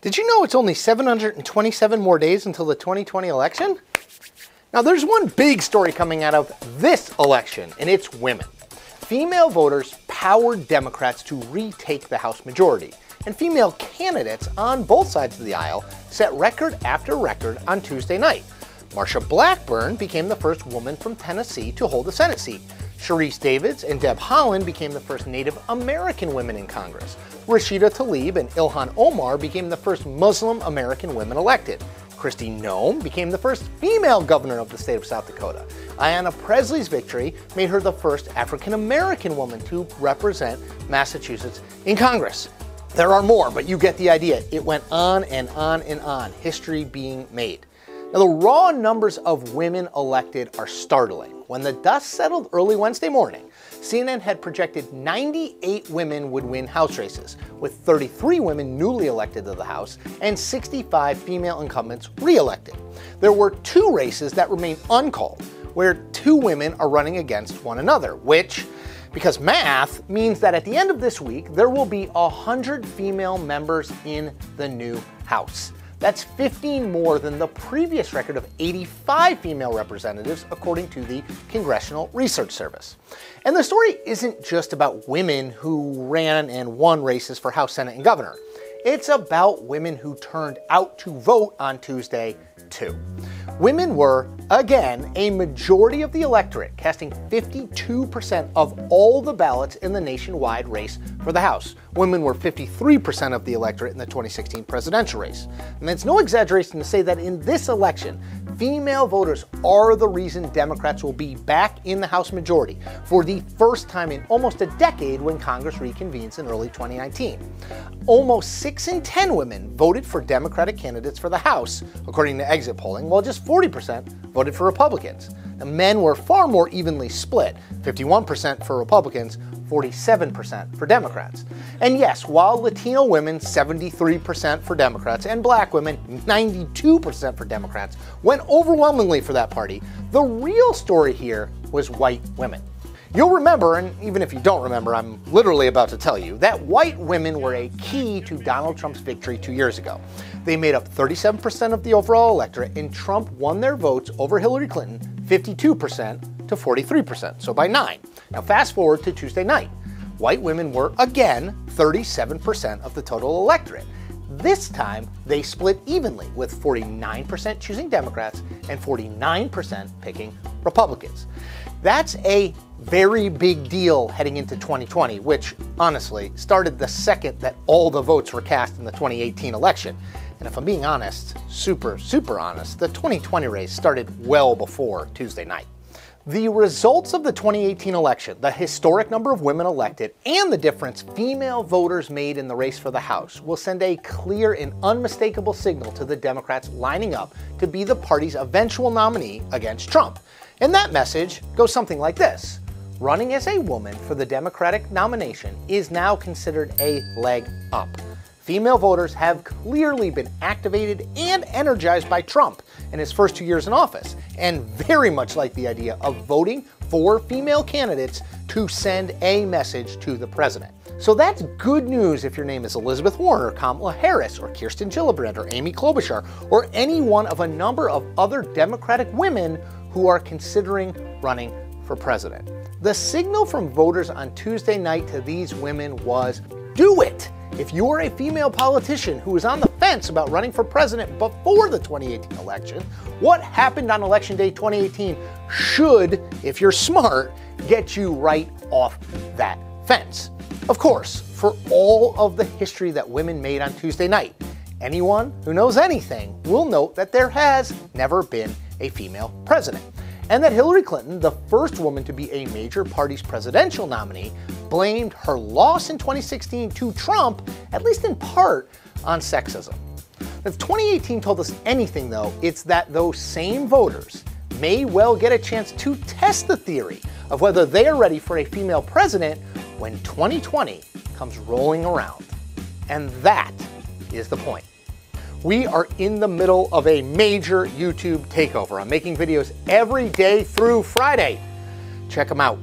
Did you know it's only 727 more days until the 2020 election? Now there's one big story coming out of this election, and it's women. Female voters powered Democrats to retake the House majority, and female candidates on both sides of the aisle set record after record on Tuesday night. Marsha Blackburn became the first woman from Tennessee to hold a Senate seat. Sharice Davids and Deb Haaland became the first Native American women in Congress. Rashida Tlaib and Ilhan Omar became the first Muslim American women elected. Kristi Noem became the first female governor of the state of South Dakota. Ayanna Presley's victory made her the first African American woman to represent Massachusetts in Congress. There are more, but you get the idea. It went on and on and on, history being made. Now, the raw numbers of women elected are startling. When the dust settled early Wednesday morning, CNN had projected 98 women would win House races, with 33 women newly elected to the House and 65 female incumbents re-elected. There were 2 races that remain uncalled, where 2 women are running against one another, which, because math, means that at the end of this week, there will be 100 female members in the new House. That's 15 more than the previous record of 85 female representatives, according to the Congressional Research Service. And the story isn't just about women who ran and won races for House, Senate, and Governor. It's about women who turned out to vote on Tuesday, too. Women were, again, a majority of the electorate, casting 52% of all the ballots in the nationwide race for the House. Women were 53% of the electorate in the 2016 presidential race. And it's no exaggeration to say that in this election, female voters are the reason Democrats will be back in the House majority for the first time in almost a decade when Congress reconvenes in early 2019. Almost 6 in 10 women voted for Democratic candidates for the House, according to exit polling, while just 40% voted for Republicans. The men were far more evenly split, 51% for Republicans, 47% for Democrats. And yes, while Latino women, 73% for Democrats, and black women, 92% for Democrats, went overwhelmingly for that party, the real story here was white women. You'll remember, and even if you don't remember, I'm literally about to tell you, that white women were a key to Donald Trump's victory 2 years ago. They made up 37% of the overall electorate, and Trump won their votes over Hillary Clinton 52% to 43%, so by 9. Now fast forward to Tuesday night. White women were, again, 37% of the total electorate. This time, they split evenly, with 49% choosing Democrats and 49% picking Republicans. That's a very big deal heading into 2020, which, honestly, started the second that all the votes were cast in the 2018 election. And if I'm being honest, super honest, the 2020 race started well before Tuesday night. The results of the 2018 election, the historic number of women elected, and the difference female voters made in the race for the House will send a clear and unmistakable signal to the Democrats lining up to be the party's eventual nominee against Trump. And that message goes something like this. Running as a woman for the Democratic nomination is now considered a leg up. Female voters have clearly been activated and energized by Trump in his first 2 years in office, and very much like the idea of voting for female candidates to send a message to the president. So that's good news if your name is Elizabeth Warren or Kamala Harris or Kirsten Gillibrand or Amy Klobuchar or any one of a number of other Democratic women who are considering running for president. The signal from voters on Tuesday night to these women was, do it! If you're a female politician who was on the fence about running for president before the 2018 election, what happened on Election Day 2018 should, if you're smart, get you right off that fence. Of course, for all of the history that women made on Tuesday night, anyone who knows anything will note that there has never been a female president, and that Hillary Clinton, the first woman to be a major party's presidential nominee, blamed her loss in 2016 to Trump, at least in part, on sexism. If 2018 told us anything, though, it's that those same voters may well get a chance to test the theory of whether they are ready for a female president when 2020 comes rolling around. And that is the point. We are in the middle of a major YouTube takeover. I'm making videos every day through Friday. Check them out.